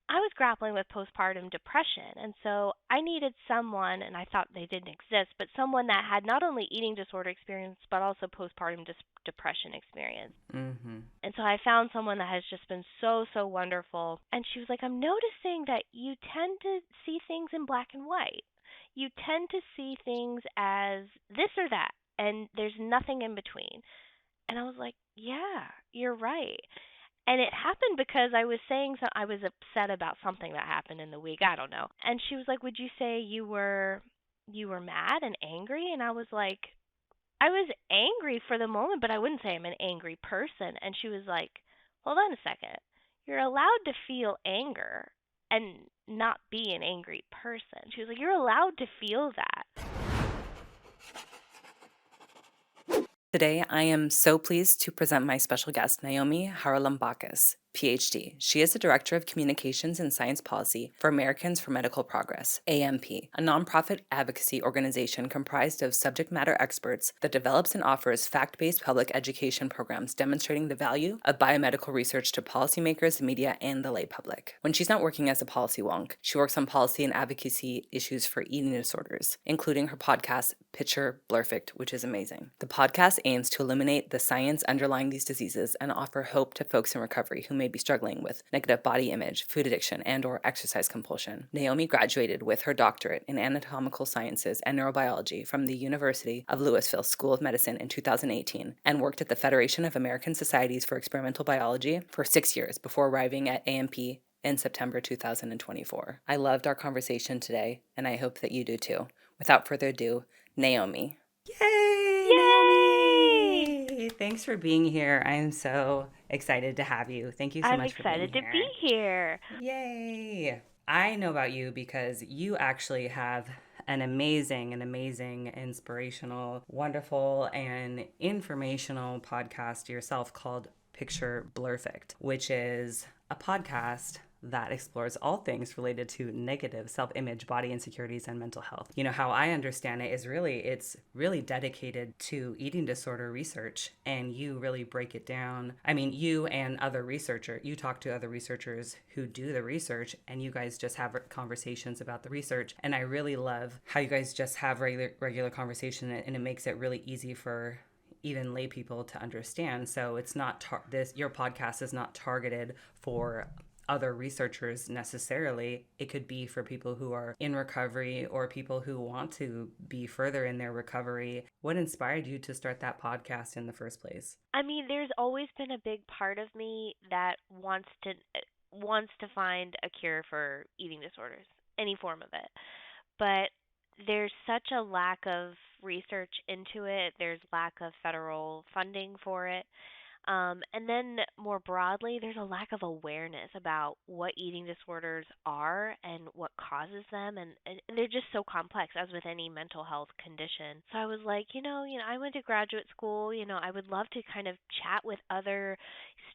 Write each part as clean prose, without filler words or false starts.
I was grappling with postpartum depression. And so I needed someone, and I thought they didn't exist, but someone that had not only eating disorder experience, but also postpartum depression experience. Mm-hmm. And so I found someone that has just been so, so wonderful. And she was like, I'm noticing that you tend to see things in black and white. You tend to see things as this or that, and there's nothing in between. And I was like, yeah, you're right. And it happened because I was saying I was upset about something that happened in the week. I don't know. And she was like, "Would you say you were mad and angry?" And I was like, "I was angry for the moment, but I wouldn't say I'm an angry person." And she was like, "Hold on a second. You're allowed to feel anger and not be an angry person." She was like, "You're allowed to feel that." Today, I am so pleased to present my special guest, Naomi Charalambakis, PhD. She is the Director of Communications and Science Policy for Americans for Medical Progress, AMP, a nonprofit advocacy organization comprised of subject matter experts that develops and offers fact-based public education programs demonstrating the value of biomedical research to policymakers, the media, and the lay public. When she's not working as a policy wonk, she works on policy and advocacy issues for eating disorders, including her podcast, Picture Blurrfect, which is amazing. The podcast aims to illuminate the science underlying these diseases and offer hope to folks in recovery who may be struggling with negative body image, food addiction, and/or exercise compulsion. Naomi graduated with her doctorate in anatomical sciences and neurobiology from the University of Louisville School of Medicine in 2018 and worked at the Federation of American Societies for Experimental Biology for 6 years before arriving at AMP in September 2024. I loved our conversation today, and I hope that you do too. Without further ado, Naomi. Yay, Yay! Naomi! Thanks for being here. I'm so excited to have you. Thank you so I'm much for being excited to be here. here. Yay! I know about you because you actually have an amazing, inspirational, wonderful, and informational podcast yourself called Picture Blurrfect, which is a podcast that explores all things related to negative self-image, body insecurities, and mental health. You know, how I understand it is it's really dedicated to eating disorder research, and you really break it down. I mean, you talk to other researchers who do the research, and you guys just have conversations about the research. And I really love how you guys just have regular conversation, and it makes it really easy for even lay people to understand. So it's not your podcast is not targeted for other researchers necessarily. It could be for people who are in recovery or people who want to be further in their recovery. What inspired you to start that podcast in the first place? I mean, there's always been a big part of me that wants to find a cure for eating disorders, any form of it. But there's such a lack of research into it. There's lack of federal funding for it. And then more broadly, there's a lack of awareness about what eating disorders are and what causes them, and they're just so complex, as with any mental health condition. So I was like, I went to graduate school. I would love to kind of chat with other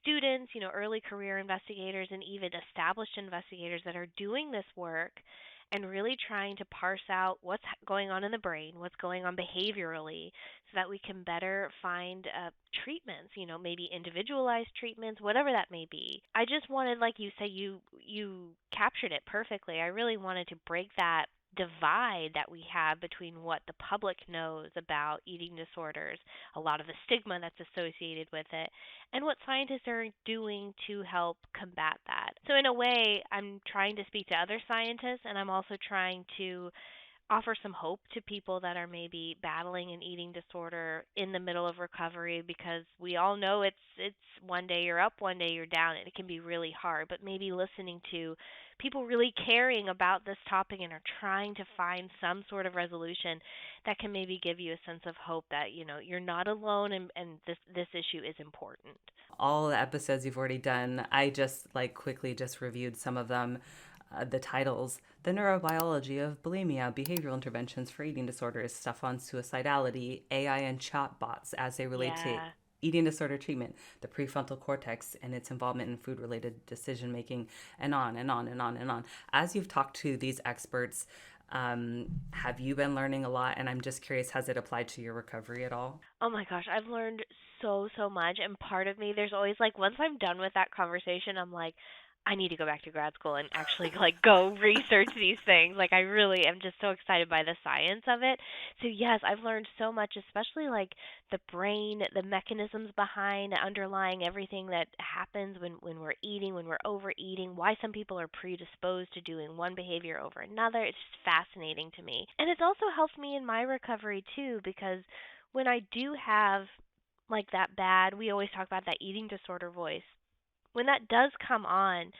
students, early career investigators, and even established investigators that are doing this work and really trying to parse out what's going on in the brain, what's going on behaviorally, so that we can better find treatments, maybe individualized treatments, whatever that may be. I just wanted, like you say, you captured it perfectly. I really wanted to break that divide that we have between what the public knows about eating disorders, a lot of the stigma that's associated with it, and what scientists are doing to help combat that. So in a way, I'm trying to speak to other scientists, and I'm also trying to offer some hope to people that are maybe battling an eating disorder in the middle of recovery, because we all know it's one day you're up, one day you're down, and it can be really hard. But maybe listening to people really caring about this topic and are trying to find some sort of resolution that can maybe give you a sense of hope that you're not alone, and this issue is important. All the episodes you've already done, I just quickly just reviewed some of them. The titles: The Neurobiology of Bulimia, Behavioral Interventions for Eating Disorders, Stuff on Suicidality, AI and Chatbots as they relate to Yeah. eating disorder treatment, the prefrontal cortex and its involvement in food related decision making, and on and on and on and on. As you've talked to these experts, have you been learning a lot? And I'm just curious, has it applied to your recovery at all? Oh my gosh, I've learned so much, and part of me, there's always like, once I'm done with that conversation, I'm like, I need to go back to grad school and actually like go research these things. Like I really am just so excited by the science of it. So yes, I've learned so much, especially like the brain, the mechanisms behind underlying everything that happens when we're eating, when we're overeating, why some people are predisposed to doing one behavior over another. It's just fascinating to me. And it's also helped me in my recovery too because when I do have like that bad, we always talk about that eating disorder voice when that does come on,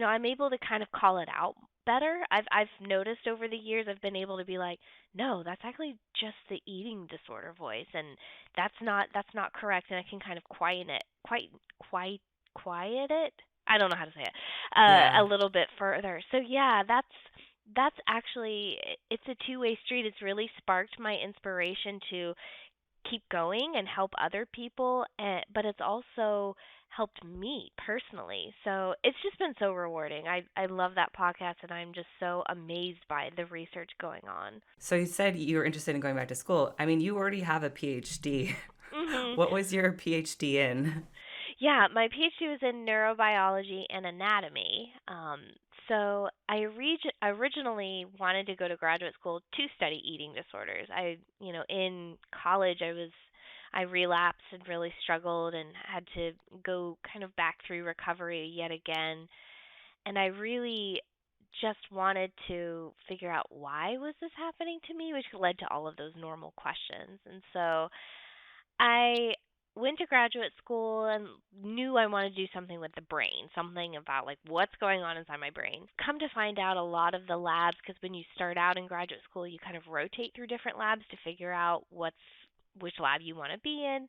I'm able to kind of call it out better. I've noticed over the years I've been able to be like, no, that's actually just the eating disorder voice, and that's not correct, and I can kind of quiet it. I don't know how to say it. A Yeah. little bit further. So yeah, that's actually it's a two-way street. It's really sparked my inspiration to keep going and help other people, but it's also helped me personally. So it's just been so rewarding. I love that podcast and I'm just so amazed by the research going on. So you said you were interested in going back to school. I mean, you already have a PhD. Mhm. What was your PhD in? Yeah, my PhD was in neurobiology and anatomy. So originally wanted to go to graduate school to study eating disorders. In college, I relapsed and really struggled and had to go kind of back through recovery yet again. And I really just wanted to figure out why was this happening to me, which led to all of those normal questions. And so I went to graduate school and knew I wanted to do something with the brain, something about like what's going on inside my brain. Come to find out a lot of the labs, because when you start out in graduate school, you kind of rotate through different labs to figure out which lab you want to be in,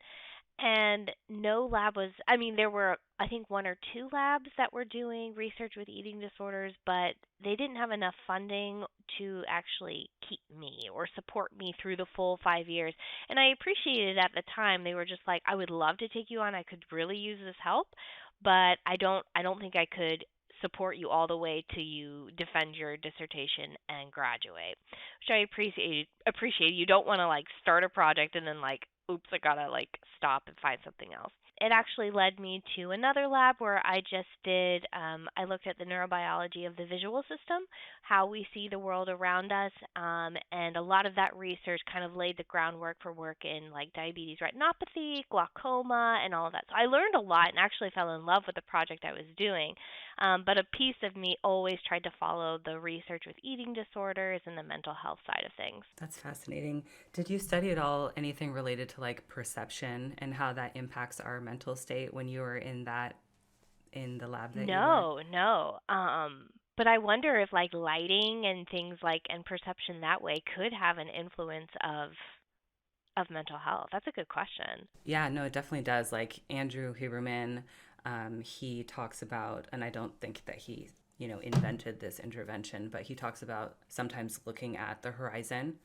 and no lab was, I mean, there were I think one or two labs that were doing research with eating disorders, but they didn't have enough funding to actually keep me or support me through the full 5 years. And I appreciated at the time. They were just like, I would love to take you on, I could really use this help, but I don't think I could support you all the way to you defend your dissertation and graduate, which I appreciate. You don't want to like start a project and then like, oops, I gotta like stop and find something else. It actually led me to another lab where I just did, I looked at the neurobiology of the visual system, how we see the world around us, and a lot of that research kind of laid the groundwork for work in like diabetes retinopathy, glaucoma, and all of that. So I learned a lot and actually fell in love with the project I was doing. But a piece of me always tried to follow the research with eating disorders and the mental health side of things. That's fascinating. Did you study at all anything related to like perception and how that impacts our mental state when you were in the lab that you were? No, no. But I wonder if like lighting and things like and perception that way could have an influence of mental health. That's a good question. Yeah, no, it definitely does. Like Andrew Huberman, he talks about, and I don't think that he, invented this intervention, but he talks about sometimes looking at the horizon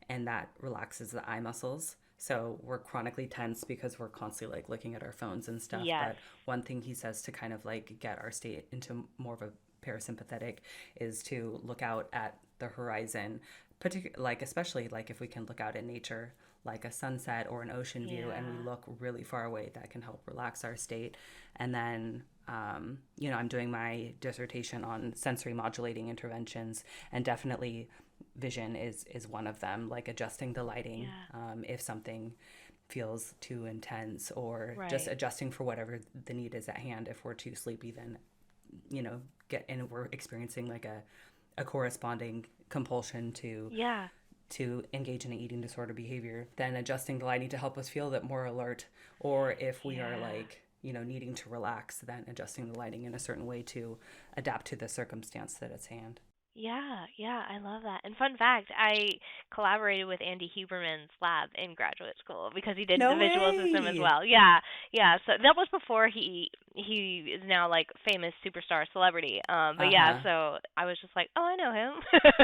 and that relaxes the eye muscles. So we're chronically tense because we're constantly like looking at our phones and stuff. Yes. But one thing he says to kind of like get our state into more of a parasympathetic is to look out at the horizon, like especially like if we can look out in nature like a sunset or an ocean view and we Yeah. look really far away, that can help relax our state. And then I'm doing my dissertation on sensory modulating interventions, and definitely vision is one of them, like adjusting the lighting Yeah. if something feels too intense, or just Right. adjusting for whatever the need is at hand. If we're too sleepy, then get and we're experiencing like a corresponding compulsion Yeah. to engage in an eating disorder behavior, then adjusting the lighting to help us feel that more alert. Or if we are Yeah. like, needing to relax, then adjusting the lighting in a certain way to adapt to the circumstance that it's hand. Yeah, yeah, I love that. And fun fact, I collaborated with Andy Huberman's lab in graduate school because he did the No visual system as way. well. Yeah, yeah. So that was before he is now like famous superstar celebrity. But yeah, Uh-huh. so I was just like, oh, I know him.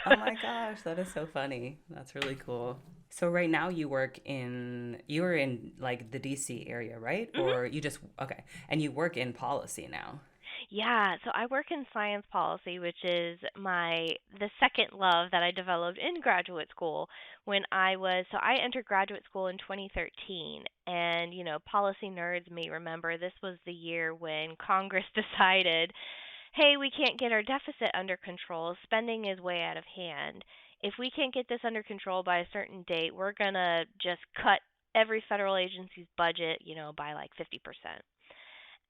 Oh my gosh, that is so funny. That's really cool. So right now you are in like the DC area, right? Mhm. Or you just okay. And you work in policy now. Yeah, so I work in science policy, which is the second love that I developed in graduate school so I entered graduate school in 2013, and policy nerds may remember this was the year when Congress decided hey, we can't get our deficit under control. Spending is way out of hand. If we can't get this under control by a certain date, we're going to just cut every federal agency's budget, by like 50%.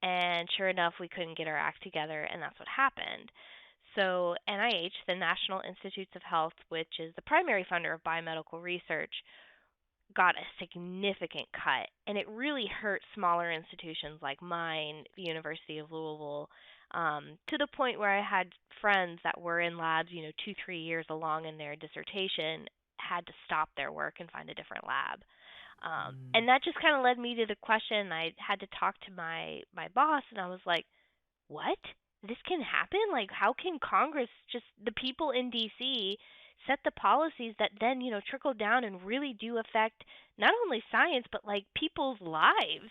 And sure enough, we couldn't get our act together, and that's what happened. So, NIH, the National Institutes of Health, which is the primary funder of biomedical research, got a significant cut, and it really hurt smaller institutions like mine, the University of Louisville, to the point where I had friends that were in labs, 2, 3 years along in their dissertation, had to stop their work and find a different lab. Mm, And that just kind of led me to the question. I had to talk to my boss, and I was like, what? This can happen? Like, how can Congress, just the people in D.C., set the policies that then, trickle down and really do affect not only science, but like people's lives?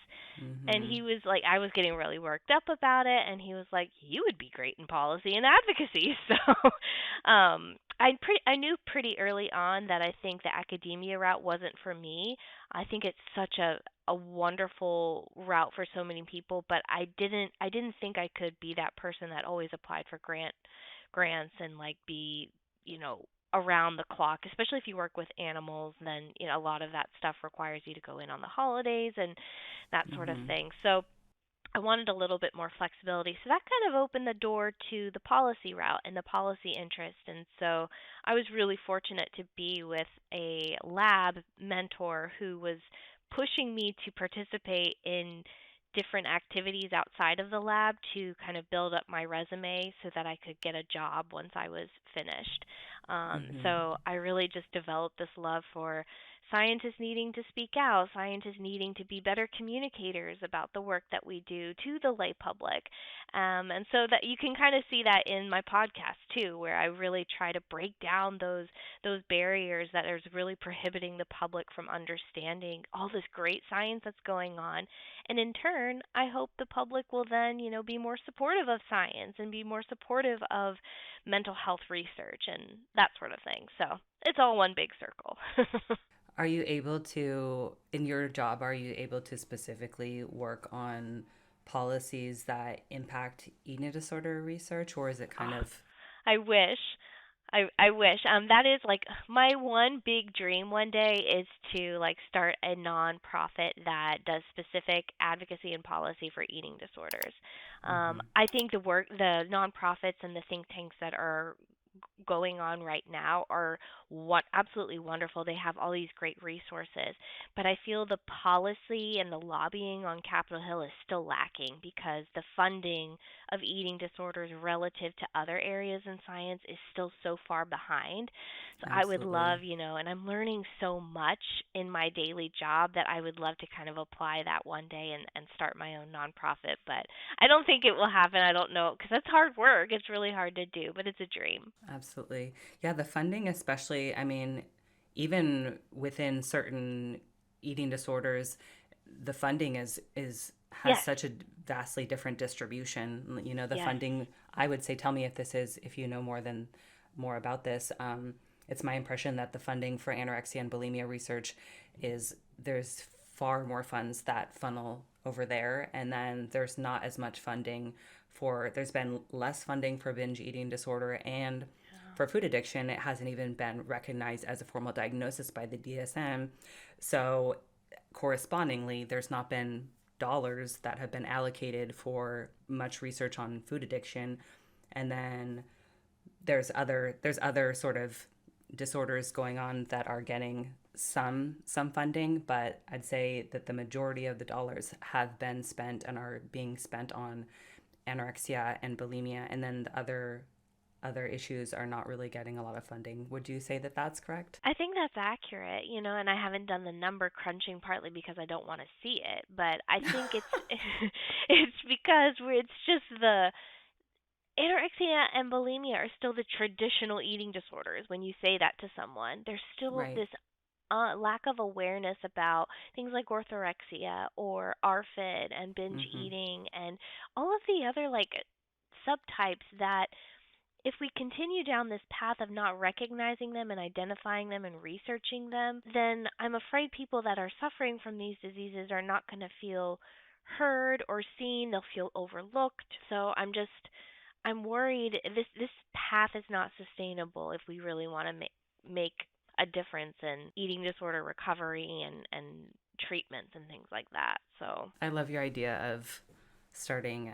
And mm-hmm, he was like, I was getting really worked up about it, and he was like, you would be great in policy and advocacy. So, I knew pretty early on that I think the academia route wasn't for me. I think it's such a wonderful route for so many people, but I didn't think I could be that person that always applied for grants and like be, around the clock, especially if you work with animals. Then, a lot of that stuff requires you to go in on the holidays and that sort of mm-hmm, thing. So I wanted a little bit more flexibility. So that kind of opened the door to the policy route and the policy interest. And so I was really fortunate to be with a lab mentor who was pushing me to participate in different activities outside of the lab to kind of build up my resume so that I could get a job once I was finished. mm-hmm. So I really just developed this love for scientists needing to speak out, scientists needing to be better communicators about the work that we do to the lay public. And so that you can kind of see that in my podcast too, where I really try to break down those barriers that is really prohibiting the public from understanding all this great science that's going on. And in turn, I hope the public will then, be more supportive of science and be more supportive of mental health research and that sort of thing. So it's all one big circle. Are you able to, in your job, are you able to specifically work on policies that impact eating disorder research, or is it kind Ah, of, I wish. I wish. That is like my one big dream one day is to like start a nonprofit that does specific advocacy and policy for eating disorders. mm-hmm, I think the nonprofits and the think tanks that are going on right now are what absolutely wonderful. They have all these great resources, but I feel the policy and the lobbying on Capitol Hill is still lacking because the funding of eating disorders relative to other areas in science is still so far behind. So I would love, absolutely. and I'm learning so much in my daily job that I would love to kind of apply that one day and start my own nonprofit. But I don't think it will happen. I don't know because that's hard work. It's really hard to do, but it's a dream. Absolutely. Yeah, the funding, especially, I mean, even within certain eating disorders, the funding is has Yes. such a vastly different distribution. You know, the Yes. funding, I would say, tell me if this is, if you know more about this. It's my impression that the funding for anorexia and bulimia research is there's far more funds that funnel over there, and then there's not as much funding for, there's been less funding for binge eating disorder, and for food addiction it hasn't even been recognized as a formal diagnosis by the DSM. So correspondingly, there's not been dollars that have been allocated for much research on food addiction. And then there's other sort of disorders going on that are getting some funding, but I'd say that the majority of the dollars have been spent and are being spent on anorexia and bulimia, and then the other issues are not really getting a lot of funding. Would you say that that's correct? I think that's accurate, and I haven't done the number crunching partly because I don't want to see it, but I think it's it's because it's just the anorexia and bulimia are still the traditional eating disorders. When you say that to someone, there's still Right. this lack of awareness about things like orthorexia or ARFID and binge Mm-hmm. eating and all of the other like subtypes that if we continue down this path of not recognizing them and identifying them and researching them, then I'm afraid people that are suffering from these diseases are not going to feel heard or seen. They'll feel overlooked. So I'm worried this path is not sustainable if we really want to make a difference in eating disorder recovery and treatments and things like that. So, I love your idea of starting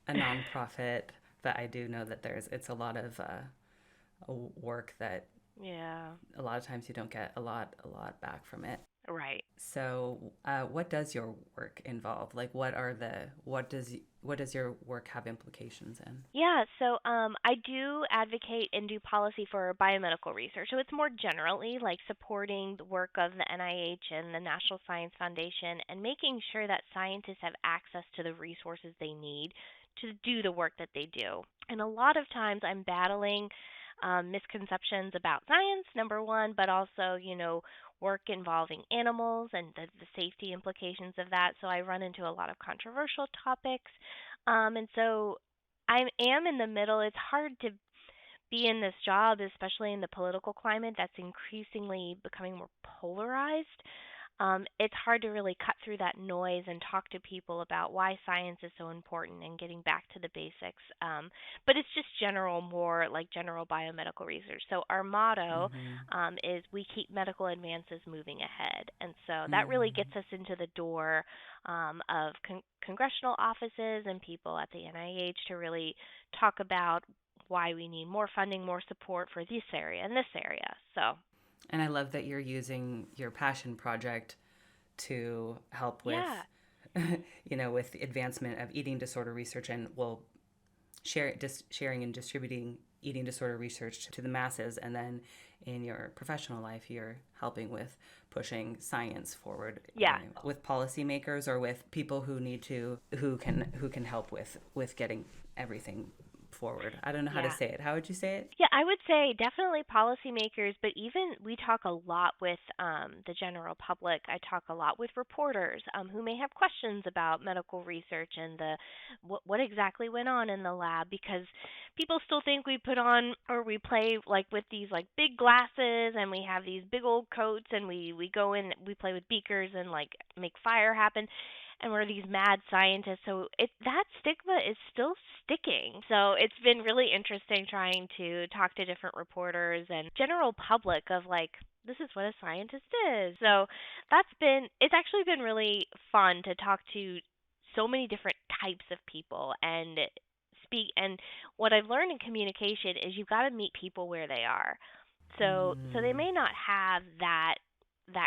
a nonprofit, but I do know that it's a lot of work that yeah. a lot of times you don't get a lot back from it. Right. So, what does your work involve? Like, what does your work have implications in? Yeah, so I do advocate and do policy for biomedical research. So it's more generally like supporting the work of the NIH and the National Science Foundation and making sure that scientists have access to the resources they need to do the work that they do. And a lot of times I'm battling misconceptions about science, number one, but also, work involving animals and the safety implications of that. So I run into a lot of controversial topics. And so I am in the middle. It's hard to be in this job, especially in the political climate that's increasingly becoming more polarized. It's hard to really cut through that noise and talk to people about why science is so important and getting back to the basics. But it's just more like general biomedical research. So our motto Mm-hmm. is we keep medical advances moving ahead. And so that really Mm. gets us into the door of congressional offices and people at the NIH to really talk about why we need more funding, more support for this area and this area. So, And I love that you're using your passion project to help with, yeah. with the advancement of eating disorder research and sharing and distributing eating disorder research to the masses. And then in your professional life, you're helping with pushing science forward, Yeah. with policymakers or with people who can help with getting everything forward. I don't know how to Yeah. say it. How would you say it? Yeah, I would say definitely policymakers, but even we talk a lot with the general public. I talk a lot with reporters who may have questions about medical research and what exactly went on in the lab because people still think we put on or we play like with these like big glasses and we have these big old coats and we go in we play with beakers and like make fire happen and we're these mad scientists. So that stigma is still sticking. So it's been really interesting trying to talk to different reporters and general public of like this is what a scientist is. So it's actually been really fun to talk to so many different types of people and speak and what I've learned in communication is you've got to meet people where they are. So they Mm. may not have that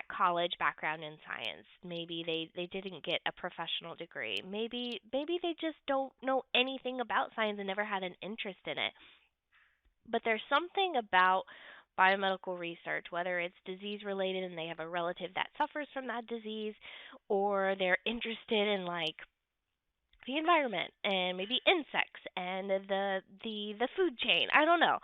college background in science. Maybe they didn't get a professional degree. Maybe they just don't know anything about science and never had an interest in it. But there's something about biomedical research, whether it's disease related and they have a relative that suffers from that disease, or they're interested in like the environment and maybe insects and the food chain. I don't know.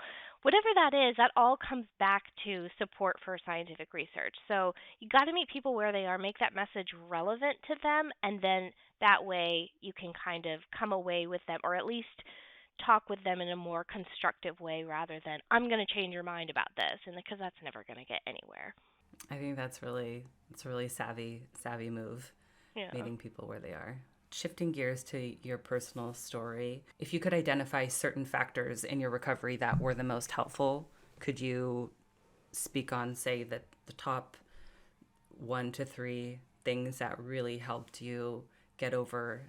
Whatever that is, that all comes back to support for scientific research. So you got to meet people where they are, make that message relevant to them, and then that way you can kind of come away with them, or at least talk with them in a more constructive way rather than I'm going to change your mind about this, and because that's never going to get anywhere. I think it's a really savvy move, Yeah. meeting people where they are. Shifting gears to your personal story, if you could identify certain factors in your recovery that were the most helpful, could you speak on, say, that the top 1 to 3 things that really helped you get over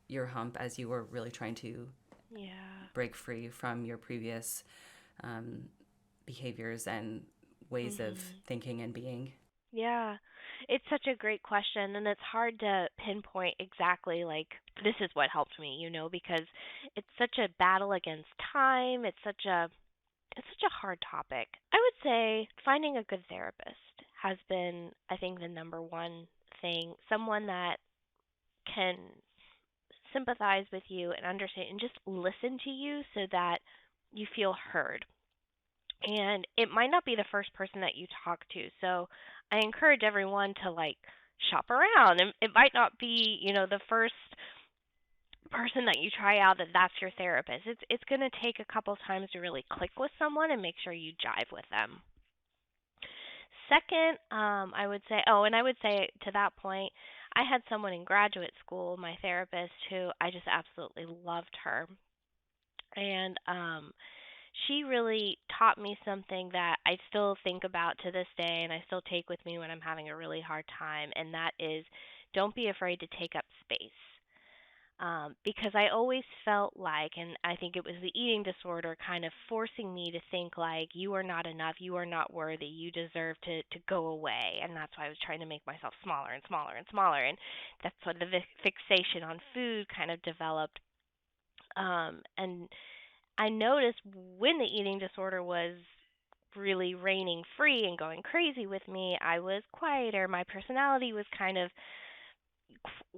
your hump as you were really trying to Yeah. break free from your previous um, behaviors and ways of Mhm. thinking and being? Yeah, it's such a great question, and it's hard to pinpoint exactly like this is what helped me, because it's such a battle against time. It's such a hard topic. I would say finding a good therapist has been, I think, the number one thing. Someone that can sympathize with you and understand and just listen to you so that you feel heard. And it might not be the first person that you talk to. So I encourage everyone to like shop around. And it might not be, the first person that you try out that's your therapist. It's going to take a couple times to really click with someone and make sure you jive with them. Second, I would say, oh, and I would say to that point, I had someone in graduate school, my therapist, who I just absolutely loved her. And she really taught me something that I still think about to this day and I still take with me when I'm having a really hard time, and that is don't be afraid to take up space. Because I always felt like, and I think it was the eating disorder kind of forcing me to think like, you are not enough, you are not worthy, you deserve to go away. And that's why I was trying to make myself smaller and smaller and smaller. And that's when the fixation on food kind of developed. And I noticed when the eating disorder was really reigning free and going crazy with me, I was quieter. My personality was kind of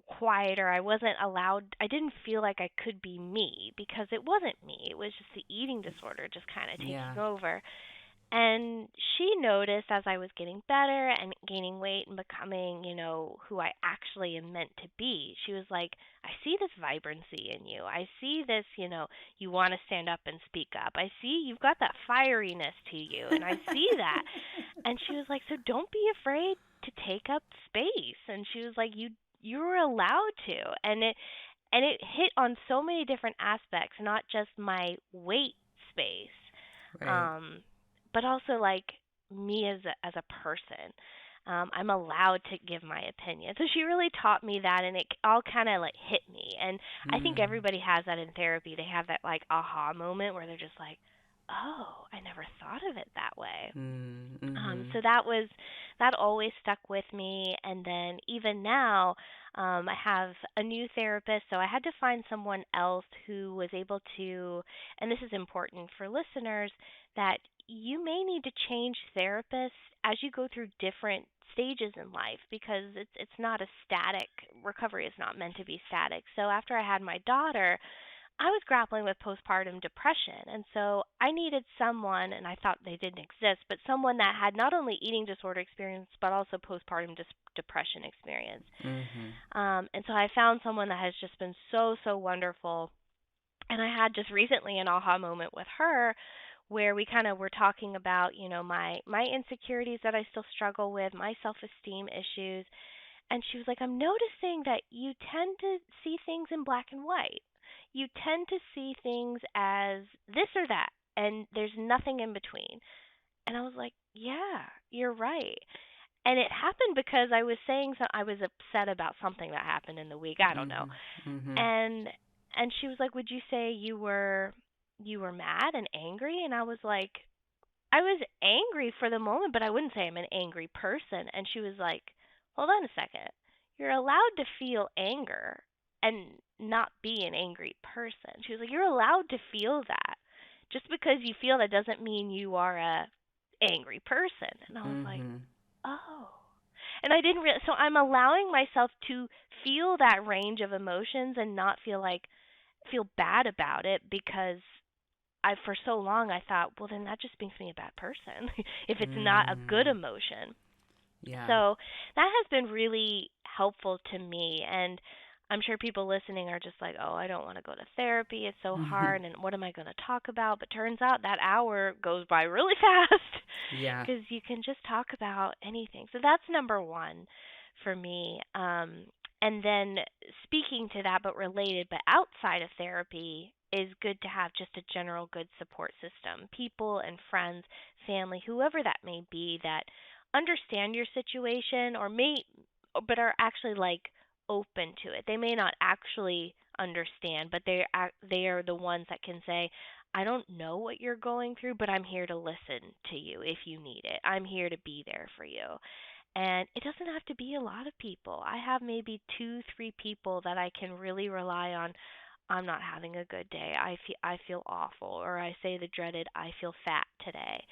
quieter. I wasn't allowed, I didn't feel like I could be me because it wasn't me. It was just the eating disorder just kind of Yeah. taking over. And she noticed as I was getting better and gaining weight and becoming, who I actually am meant to be. She was like, I see this vibrancy in you. I see this, you want to stand up and speak up. I see you've got that fieriness to you, and I see that. And she was like, so don't be afraid to take up space. And she was like, you're allowed to. And it hit on so many different aspects, not just my weight space, Right. um, but also like me as a person. I'm allowed to give my opinion. So she really taught me that, and it all kind of like hit me. And I think Mm. everybody has that in therapy. They have that like aha moment where they're just like, "Oh, I never thought of it that way." Mm. Mhm. So that always stuck with me, and then even now, I have a new therapist, so I had to find someone else who was able to, and this is important for listeners, that you may need to change therapists as you go through different stages in life because it's not a static recovery is not meant to be static. So after I had my daughter, I was grappling with postpartum depression, and so I needed someone, and I thought they didn't exist, but someone that had not only eating disorder experience but also postpartum depression experience. Mhm. And so I found someone that has just been so so wonderful, and I had just recently an aha moment with her where we kind of were talking about my insecurities that I still struggle with, my self-esteem issues, and she was like, I'm noticing that you tend to see things in black and white. You tend to see things as this or that, and there's nothing in between. And I was like, yeah, you're right. And it happened because I was saying I was upset about something that happened in the week. I don't know. Mhm. Mhm. And and she was like, "Would you say you were mad and angry?" And I was like, I was angry for the moment, but I wouldn't say I'm an angry person. And she was like, hold on a second. You're allowed to feel anger and not be an angry person. She was like, you're allowed to feel that. Just because you feel that doesn't mean you are a angry person. And I was like, Mhm. oh. And I didn't so I'm allowing myself to feel that range of emotions and not feel bad about it because I for so long I thought, well then that just makes me a bad person if it's not a good Mm. emotion. Yeah. So that has been really helpful to me, and I'm sure people listening are just like, "Oh, I don't want to go to therapy. It's so Mhm. hard and what am I going to talk about?" But turns out that hour goes by really fast Yeah. cuz you can just talk about anything. So that's number 1 for me. And then speaking to that but related but outside of therapy is good to have just a general good support system. People and friends, family, whoever that may be that understand your situation or may but are actually like open to it. They may not actually understand, but they are the ones that can say, "I don't know what you're going through, but I'm here to listen to you if you need it. I'm here to be there for you." And it doesn't have to be a lot of people. I have maybe 2, 3 people that I can really rely on. I'm not having a good day. I feel awful, or I say the dreaded I feel fat today.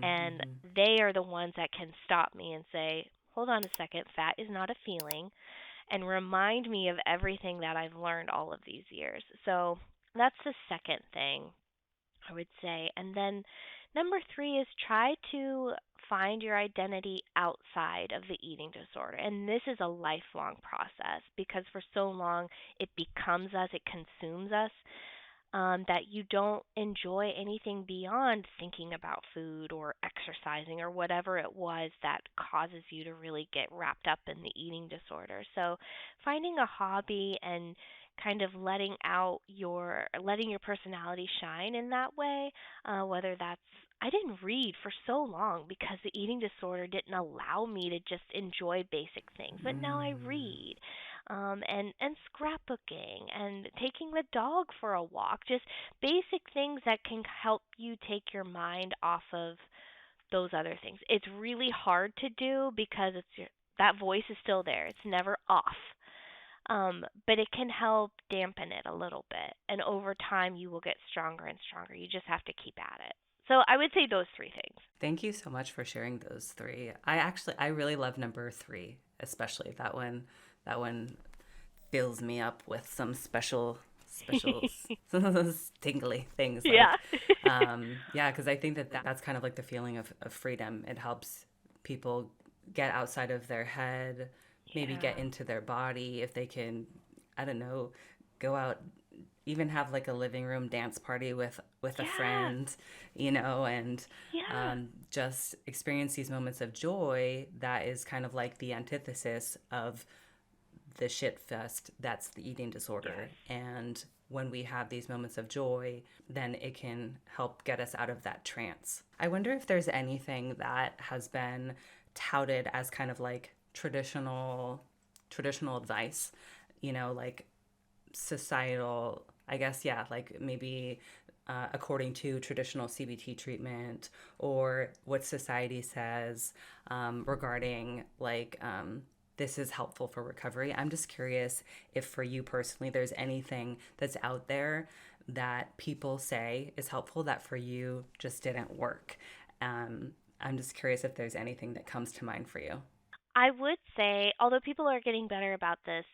And Mhm. they are the ones that can stop me and say, "Hold on a second, fat is not a feeling," and remind me of everything that I've learned all of these years. So, that's the second thing I would say. And then number 3 is try to find your identity outside of the eating disorder. And this is a lifelong process because for so long it becomes us, it consumes us. that you don't enjoy anything beyond thinking about food or exercising or whatever it was that causes you to really get wrapped up in the eating disorder. So finding a hobby and kind of letting your personality shine in that way, whether that's I didn't read for so long because the eating disorder didn't allow me to just enjoy basic things, but now I Mm. read, and scrapbooking and taking the dog for a walk, just basic things that can help you take your mind off of those other things. It's really hard to do because that voice is still there. It's never off. But it can help dampen it a little bit, and over time you will get stronger and stronger. You just have to keep at it. So I would say those three things. Thank you so much for sharing those three. I really love number three, especially that one fills me up with some special tingly things Yeah. yeah, because I think that's kind of like the feeling of freedom. It helps people get outside of their head, maybe get Yeah. into their body if they can, I don't know, go out, even have like a living room dance party with a Yeah. friend, you know, and Yeah. just experience these moments of joy that is kind of like the antithesis of the shit fest that's the eating Yes. disorder. And when we have these moments of joy, then it can help get us out of that trance. I wonder if there's anything that has been touted as kind of like traditional advice, you know, like societal, I guess, yeah, like maybe according to traditional CBT treatment or what society says regarding like this is helpful for recovery. I'm just curious if for you personally, there's anything that's out there that people say is helpful that for you just didn't work. I'm just curious if there's anything that comes to mind for you. I would say, although people are getting better about this,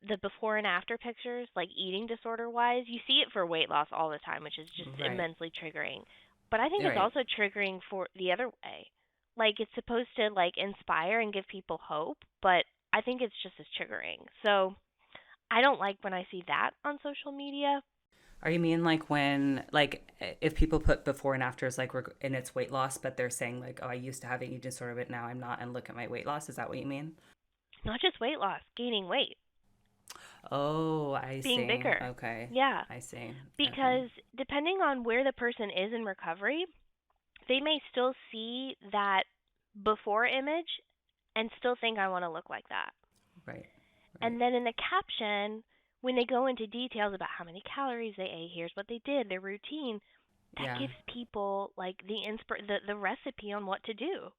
the before and after pictures, like eating disorder wise, you see it for weight loss all the time, which is just Right. immensely triggering. But I think it's Right. also triggering for the other way. Like it's supposed to like inspire and give people hope, but I think it's just as triggering. So I don't like when I see that on social media. Are you mean like when, like, if people put before and afters, like, and it's weight loss, but they're saying, like, oh, I used to have an eating disorder, but now I'm not, and look at my weight loss? Is that what you mean? Not just weight loss, gaining weight, Oh, I being see. bigger. Okay. Yeah, I see. Okay. because depending on where the person is in recovery, they may still see that before image and still think I want to look like that. Right. Right. And then in the caption, when they go into details about how many calories they ate, here's what they did, their routine, that Yeah. gives people like the recipe on what to do.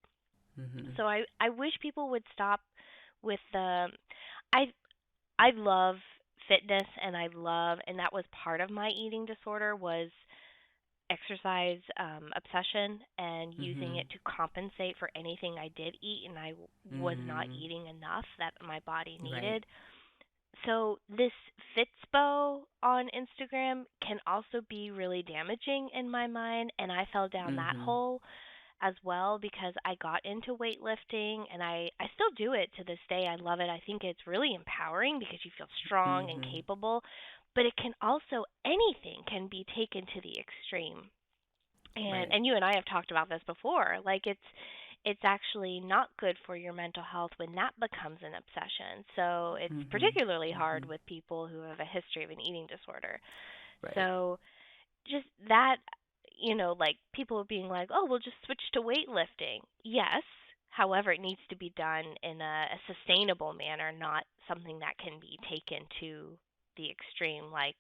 Mm-hmm. So I wish people would stop with the I I love fitness, and that was part of my eating disorder was exercise obsession and using Mm-hmm. it to compensate for anything I did eat and I was not Mm. eating enough that my body Right. needed. So this Fitspo on Instagram can also be really damaging in my mind, and I fell down that Mm-hmm. hole as well because I got into weightlifting and I still do it to this day. I love it. I think it's really empowering because you feel strong and Mm-hmm. capable, but it can also anything can be taken to the extreme. And Right. and you and I have talked about this before. Like it's actually not good for your mental health when that becomes an obsession. So it's Mm-hmm. particularly hard Mm-hmm. with people who have a history of an eating disorder. Right. So just that, like people being like, "Oh, we'll just switch to weightlifting." Yes. However, it needs to be done in a sustainable manner, not something that can be taken to the extreme like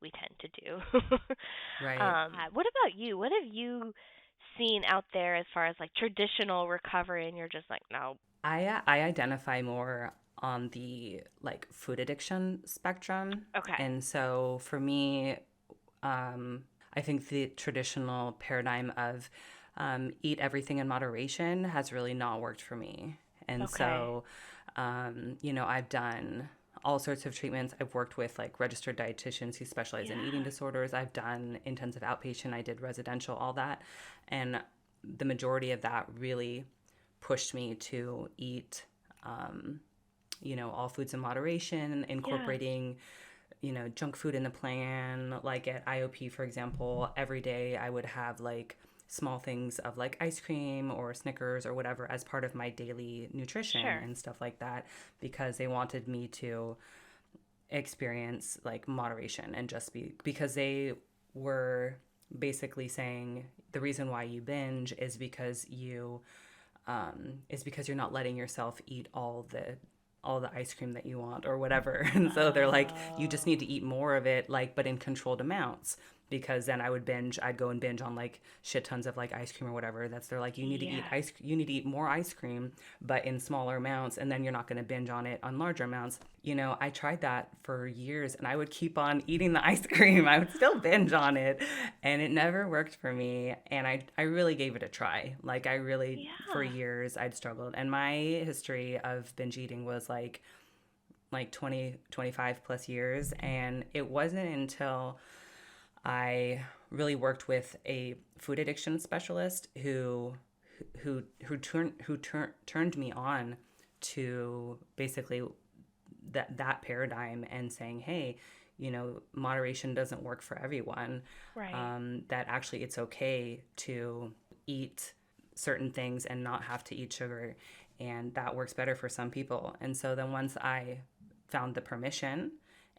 we tend to do. Right. What about you? What have you seen out there as far as like traditional recovery and you're just like, "No." I identify more on the like food addiction spectrum. Okay. And so for me, um, I think the traditional paradigm of eat everything in moderation has really not worked for me. And Okay. so, you know, I've done all sorts of treatments. I've worked with like registered dietitians who specialize in eating Yeah. disorders. I've done intensive outpatient, I did residential, all that. And the majority of that really pushed me to eat, you know, all foods in moderation, Yeah. incorporating junk food in the plan. Like at IOP, for example, every day I would have like small things of like ice cream or Snickers or whatever as part of my daily nutrition Sure. and stuff like that, because they wanted me to experience like moderation and just because they were basically saying the reason why you binge is because you're not letting yourself eat all the ice cream that you want or whatever. And so they're like, you just Oh. need to eat more of it, like, but in controlled amounts. Because then I'd go and binge on like shit tons of like ice cream or whatever. They're like, Yeah. you need to eat more ice cream, but in smaller amounts, and then you're not going to binge on it on larger amounts. I tried that for years and I would keep on eating the ice cream. I would still binge on it, and it never worked for me. And I really gave it a try. Like, for Yeah. years, I'd struggled. And my history of binge eating was like 20, 25 plus years. And it wasn't until I really worked with a food addiction specialist who turned me on to basically that paradigm and saying, hey, moderation doesn't work for everyone. Right. That actually it's okay to eat certain things and not have to eat sugar, and that works better for some people. And so then once I found the permission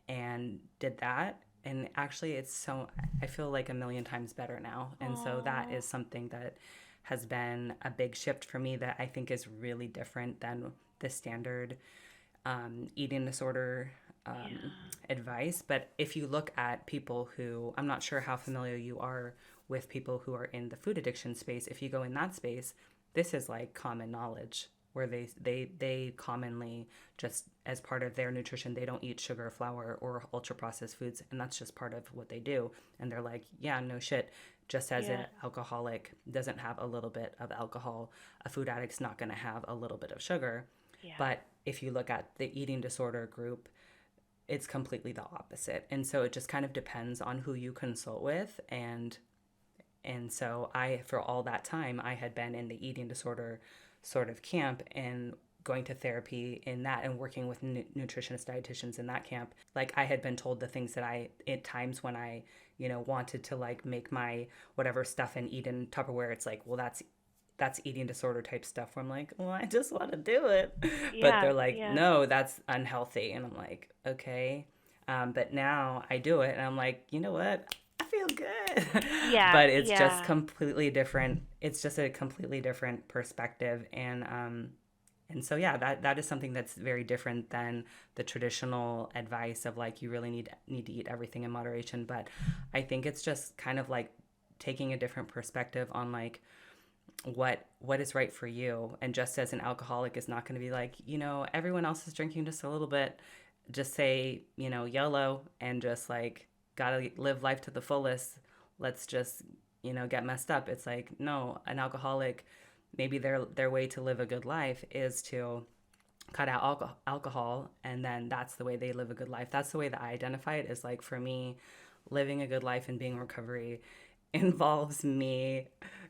and did that, and actually I feel like a million times better now. And so that Oh. is something that has been a big shift for me that I think is really different than the standard eating disorder Yeah. advice. But if you look at people who, I'm not sure how familiar you are with people who are in the food addiction space, if you go in that space, this is like common knowledge where they commonly, just as part of their nutrition, they don't eat sugar, flour, or ultra processed foods, and that's just part of what they do. And they're like, yeah, no shit. Just as Yeah. an alcoholic doesn't have a little bit of alcohol, a food addict's not going to have a little bit of sugar. Yeah. But if you look at the eating disorder group, it's completely the opposite. And so it just kind of depends on who you consult with. And so for all that time, I had been in the eating disorder sort of camp and going to therapy in that and working with nutritionist dietitians in that camp. Like, I had been told the things that at times when I, wanted to like make my whatever stuff and eat in Tupperware, it's like, well, that's eating disorder type stuff where I'm like, well, I just want to do it. But Yeah. they're like, Yeah. no, that's unhealthy. And I'm like, okay. But now I do it and I'm like, you know what? I feel good. Yeah. But it's just Yeah. completely different. It's just a completely different perspective. And so, yeah, that is something that's very different than the traditional advice of like, you really need to eat everything in moderation. But I think it's just kind of like taking a different perspective on like, what is right for you. And just as an alcoholic is not going to be like, everyone else is drinking just a little bit, just say, YOLO, and just like gotta live life to the fullest, let's just get messed up. It's like, no, an alcoholic, maybe their way to live a good life is to cut out alcohol, and then that's the way they live a good life. That's the way that I identify it. Is like, for me, living a good life and being in recovery involves me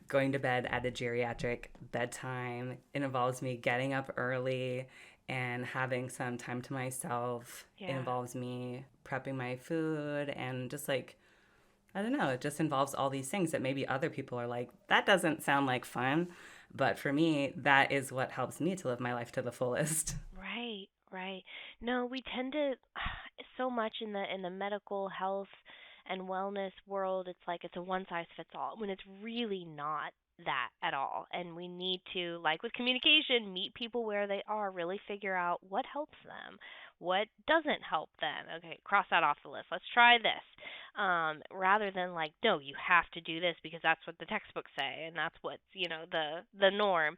going to bed at a geriatric bedtime. It involves me getting up early and having some time to myself. It Yeah. involves me prepping my food and just like, I don't know, it just involves all these things that maybe other people are like, that doesn't sound like fun. But for me, that is what helps me to live my life to the fullest. Right, right. No, we tend to so much in the medical health and wellness world, it's like it's a one size fits all when it's really not that at all. And we need to, like with communication, meet people where they are, really figure out what helps them, what doesn't help them. Okay, cross that off the list. Let's try this. Rather than like, no, you have to do this because that's what the textbooks say and that's what's, the norm,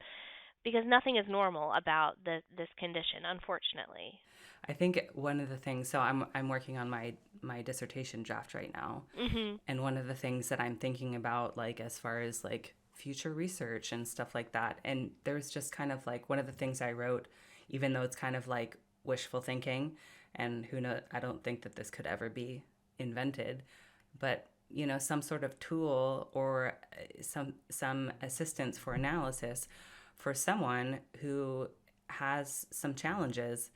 because nothing is normal about this condition, unfortunately. I think one of the things, so I'm working on my dissertation draft right now, Mhm. and one of the things that I'm thinking about, like as far as like future research and stuff like that, and there's just kind of like one of the things I wrote, even though it's kind of like wishful thinking, and who knows, I don't think that this could ever be invented, but some sort of tool or some assistance for analysis for someone who has some challenges,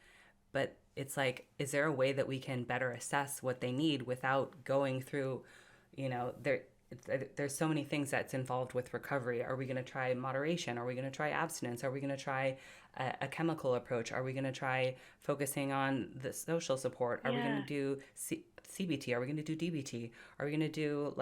but it's like, is there a way that we can better assess what they need without going through, there's so many things that's involved with recovery. Are we going to try moderation? Are we going to try abstinence? Are we going to try a chemical approach? Are we going to try focusing on the social support? Are we going to do CBT? Are we going to do DBT? Are we going to do,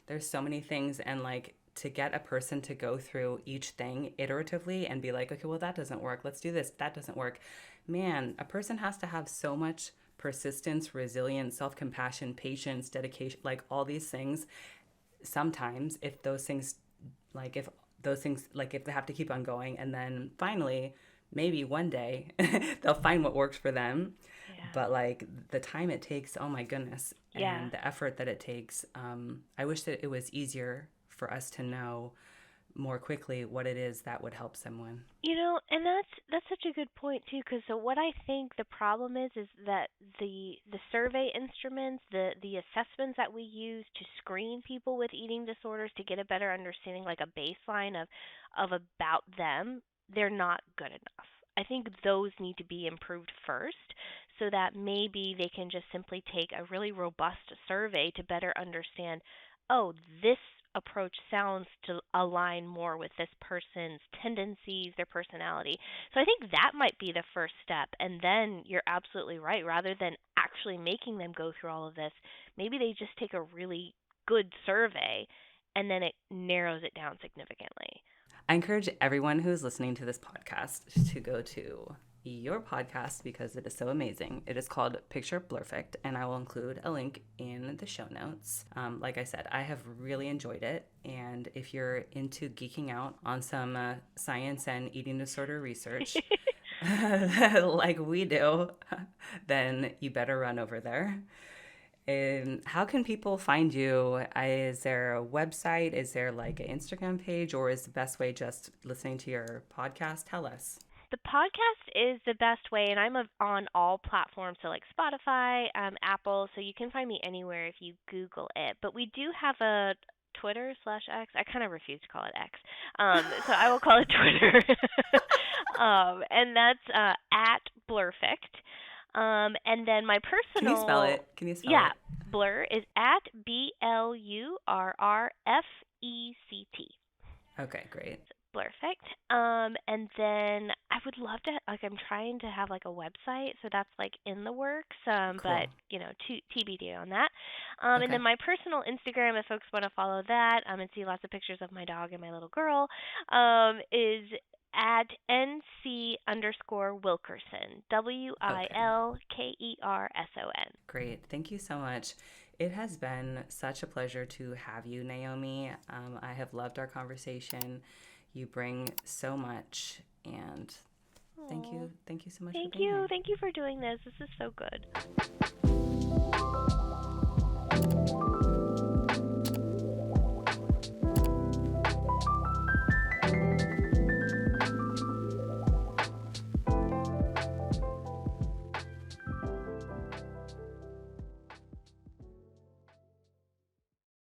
there's so many things, and to get a person to go through each thing iteratively and be like, okay, well, that doesn't work. Let's do this. That doesn't work. Man, a person has to have so much persistence, resilience, self-compassion, patience, dedication, all these things. Sometimes if they have to keep on going, and then finally, maybe one day they'll find what works for them. Yeah. But the time it takes, oh my goodness. Yeah. And the effort that it takes. I wish that it was easier for us to know more quickly what it is that would help someone. And that's such a good point too, because so what I think the problem is that the survey instruments, the assessments that we use to screen people with eating disorders to get a better understanding, like a baseline of about them, they're not good enough. I think those need to be improved first, so that maybe they can just simply take a really robust survey to better understand, oh, this approach sounds to align more with this person's tendencies, their personality. So I think that might be the first step. And then you're absolutely right. Rather than actually making them go through all of this, maybe they just take a really good survey and then it narrows it down significantly. I encourage everyone who's listening to this podcast to go to your podcast because it is so amazing. It is called Picture Blurrfect, and I will include a link in the show notes. Like I said, I have really enjoyed it, and if you're into geeking out on some science and eating disorder research like we do, then you better run over there. How can people find you? Is there a website? Is there an Instagram page, or is the best way just listening to your podcast? Tell us. The podcast is the best way, and I'm on all platforms, so like Spotify, Apple, so you can find me anywhere if you Google it. But we do have a Twitter/X. I kind of refuse to call it X, so I will call it Twitter, and that's at Blurrfect. And then my personal... Can you spell it? Yeah, Blur is at BLURRFECT. Okay, great. Blurrfect. And then I would love to, I'm trying to have a website, so that's in the works, cool. But, TBD on that. Okay. And then my personal Instagram, if folks want to follow that, and see lots of pictures of my dog and my little girl, is at NC_Wilkerson, WILKERSON. Great. Thank you so much. It has been such a pleasure to have you, Naomi. I have loved our conversation. You bring so much, and thank you so much. Thank you. Thank you for doing this. This is so good.